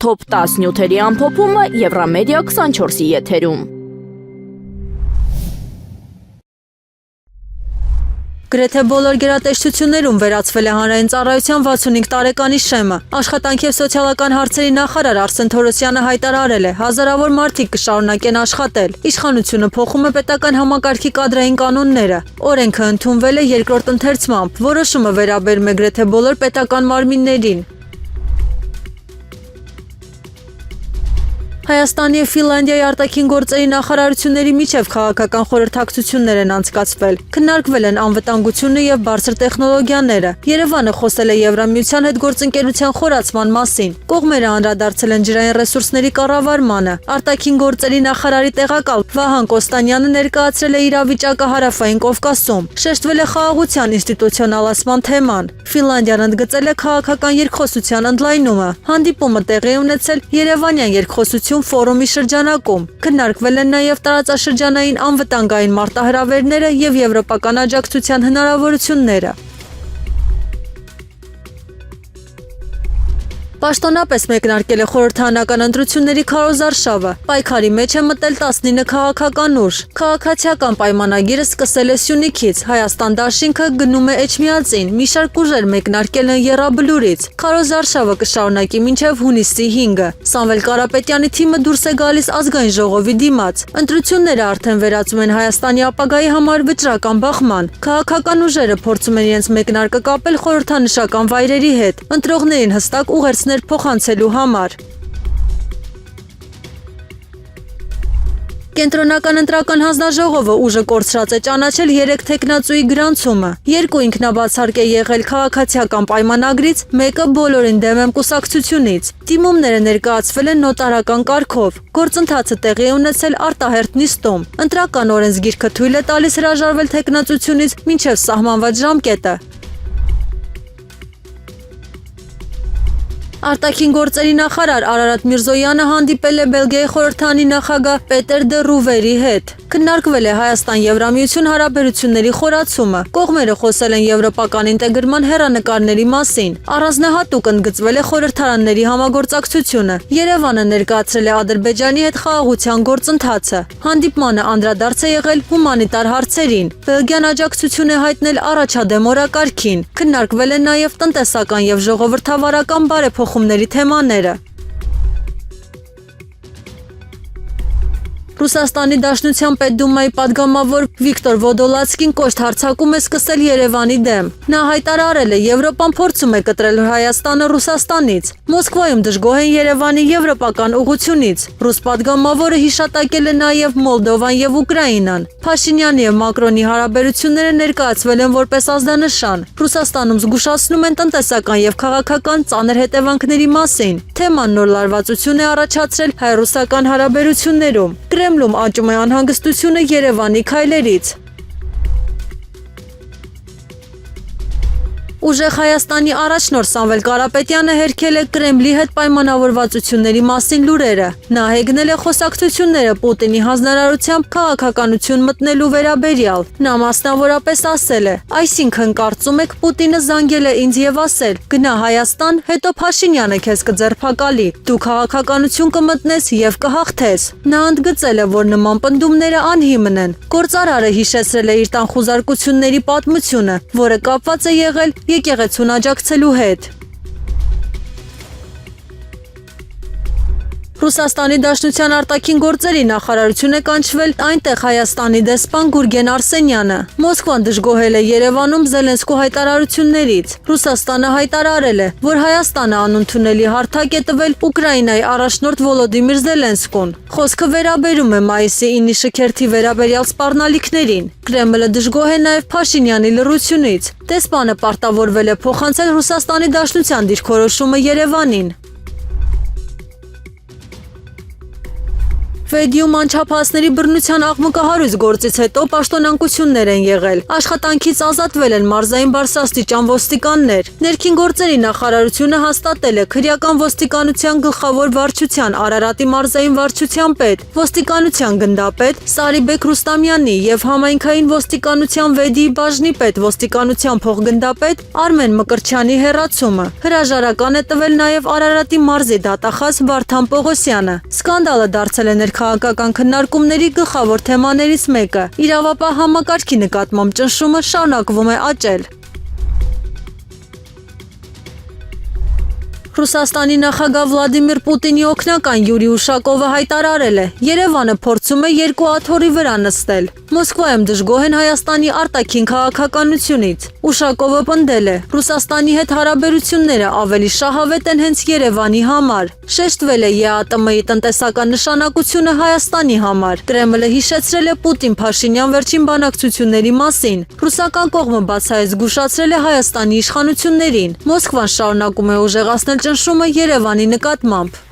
Top 10 նյութերի ամփոփումը Եվրամեդիա 24-ի եթերում։ Գրեթե բոլոր գերատեսչություններում վերացվել է հանրային ծառայության 65 տարեկանի շեմը։ Աշխատանքի և սոցիալական հարցերի նախարար Արսեն Թորոսյանը հայտարարել է, հազարավոր մարդիկ կշարունակեն աշխատել։ Իշխանությունը փոխում է պետական համակարգի կադրային կանոնները։ Օրենքը ընդունվել է երկրորդ ընթերցմամբ, որոշումը վերաբերում է գրեթե բոլոր պետական մարմիններին։ Հայաստանի և Ֆինլանդիայի արտաքին գործերի նախարարությունների միջև քաղաքական խորհրդակցություններ են անցկացվել։ Քննարկվել են անվտանգությունը և բարձր տեխնոլոգիաները։ Երևանը խոսել է Եվրամիության հետ գործընկերության խորացման մասին։ Կողմերը անդրադարձել են ջրային ռեսուրսների կառավարմանը։ Արտաքին գործերի նախարարի տեղակալ Վահան Կոստանյանը ներկայացրել է իրավիճակը Հարավային Կովկասում։ Շեշտվել է խաղաղության ինստիտուցիոնալացման թեման։ Ֆինլանդիան ընդգծել է քաղաքական երկխոսության ընդլայնումը։ Հանդիպումը տեղի է ունեցել Երևանյան երկխոսություն ֆորումի շրջանակում։ Քննարկվել են նաև տարածաշրջանային անվտանգային մարտահրավերները և եվրոպական աջակցության հնարավորությունները։ Պաշտոնապես մեկնարկել է խորհրդարանական ընտրությունների քարոզարշավը։ Պայքարի մեջ է մտել 19 քաղաքական ուժ։ Քաղաքացիական պայմանագիրը սկսել է Սյունիքից, Հայաստան դաշինքը գնում է Էջմիածին, մի շարք ուժեր մեկնարկել են Եռաբլուրից։ Քարոզարշավը կշարունակի մինչև հունիսի 5-ը։ Սամվել Կարապետյանի թիմը դուրս է գալիս ազգային ժողովի դիմաց։ Ընտրությունները արդեն վերածում են Հայաստանի ապագայի համար վճռական բախման։ Քաղաքական ուժերը փորձում են իրենց մեկնարկը կապել խորհրդանշական վայրերի հետ։ Ընտրողներին հստակ ուղերձներ փոխանցելու համար։ Կենտրոնական ընտրական հանձնաժողովը ուժը կորցրած է ճանաչել 3 թեկնածուի գրանցումը։ 2 ինքնաբացարկ է եղել քաղաքացիական պայմանագրից, մեկը բոլորին դեմ եմ կուսակցությունից։ Դիմումները ներկայացվել են նոտարական կարգով։ Գործընթացը տեղի է ունեցել արտահերթ նիստում։ Ընտրական օրենսգիրքը թույլ է տալիս հրաժարվել թեկնածությունից մինչև սահմանված ժամկետը։ Արտաքին գործերի նախարար Արարատ Միրզոյանը հանդիպել է Բելգիայի խորհրդարանի նախագահ Պետեր դը Ռուվերի հետ։ Քննարկվել է Հայաստան-Եվրամիություն հարաբերությունների խորացումը։ Կողմերը խոսել են եվրոպական ինտեգրման հեռանկարների մասին։ Առանձնահատուկ ընդգծվել է խորհրդարանների համագործակցությունը։ Երևանը ներկայացրել է Ադրբեջանի հետ խաղաղության գործընթացը։ Հանդիպմանը անդրադարձ է եղել հումանիտար հարցերին։ Բելգիան աջակցություն է հայտնել առաջադեմ օրակարգին։ Քննարկվել են նաև տնտեսական և ժողովրդավարական բարեփոխումների թեմաները։ Ռուսաստանի Դաշնության Պետդումայի պատգամավոր Վիկտոր Վոդոլացկին կոշտ հարձակում է սկսել Երևանի դեմ։ Նա հայտարարել է, Եվրոպան փորձում է կտրել Հայաստանը Ռուսաստանից։ Մոսկվայում դժգոհ են Երևանի եվրոպական ուղղությունից։ Ռուս պատգամավորը հիշատակել է նաև Մոլդովան և Ուկրաինան։ Փաշինյանի և Մակրոնի հարաբերությունները ներկայացվել են որպես ազդանշան։ Ռուսաստանում զգուշացնում են տնտեսական և քաղաքական ծանր հետևանքների մասին։ Թեման նոր լարվածություն է առաջացրել հայ-ռուսական հարաբերություններում։ Կրեմլում աճում է անհանգստությունը Երևանի քայլերից։ Ուժեղ Հայաստանի առաջնորդ Սամվել Կարապետյանը հերքել է Կրեմլի հետ պայմանավորվածությունների մասին լուրերը։ Նա հեգնել է խոսակցությունները Պուտինի հանձնարարությամբ քաղաքականություն մտնելու վերաբերյալ։ Նա մասնավորապես ասել է. «Այսինքն կարծում եք Պուտինը զանգել է ինձ և ասել. գնա Հայաստան, հետո Փաշինյանը քեզ կձերբակալի, դու քաղաքականություն կմտնես և կհաղթես»։ Նա ընդգծել է, որ նման պնդումները անհիմն են։ Գործարարը հիշեցրել է իր տան խուզարկությունների պատմությունը, որը կապված է եղել եկեղեցուն աջակցելու հետ։ Ռուսաստանի Դաշնության արտաքին գործերի նախարարություն է կանչվել այնտեղ Հայաստանի դեսպան Գուրգեն Արսենյանը։ Մոսկվան դժգոհել է Երևանում Զելենսկու հայտարարություններից։ Ռուսաստանը հայտարարել է, որ Հայաստանը անընդունելի հարթակ է տվել Ուկրաինայի առաջնորդ Վոլոդիմիր Զելենսկուն։ Խոսքը վերաբերում է մայիսի 9-ի շքերթի վերաբերյալ սպառնալիքներին։ Կրեմլը դժգոհ է նաև Փաշինյանի լռությունից։ Դեսպանը պարտավորվել է փոխանցել Ռուսաստանի Դաշնության դիրքորոշումը Երևանին։ Վեդիում անչափահասների բռնության աղմկահարույց գործից հետո պաշտոնանկություններ են եղել։ Աշխատանքից ազատվել են մարզային բարձրաստիճան ոստիկաններ։ Ներքին գործերի նախարարությունը հաստատել է քրեական ոստիկանության գլխավոր վարչության Արարատի մարզային վարչության պետ, ոստիկանության գնդապետ Սարիբեկ Ռուստամյանի եւ համայնքային ոստիկանության վեդի բաժնի պետ ոստիկանության փոխգնդապետ Արմեն Մկրտչյանի հեռացումը։ Հրաժարական է տվել նաեւ Արարատի մարզի դատախազ Վարդան Պողոսյանը։ Սկանդալը դարձել է քաղաքական քննարկումների գլխավոր թեմաներից մեկը։ Իրավապահ համակարգի նկատմամբ ճնշումը շարունակվում է աճել։ Ռուսաստանի նախագահ Վլադիմիր Պուտինի օգնական Յուրի Ուշակովը հայտարարել է. Երևանը փորձում է երկու աթոռի վրա նստել։ Մոսկվայում դժգոհ են Հայաստանի արտաքին քաղաքականությունից։ Ուշակովը պնդել է. Ռուսաստանի հետ հարաբերությունները ավելի շահավետ են հենց Երևանի համար։ Շեշտվել է ԵԱՏՄ-ի տնտեսական նշանակությունը Հայաստանի համար։ Կրեմլը հիշեցրել է Պուտին-Փաշինյան վերջին բանակցությունների մասին։ Ռուսական կողմը բացահայտ զգուշացրել է Հայաստանի իշխանություններին։ Մոսկվան շարունակում է ուժեղացնել ճնշումը Երևանի նկատմամբ։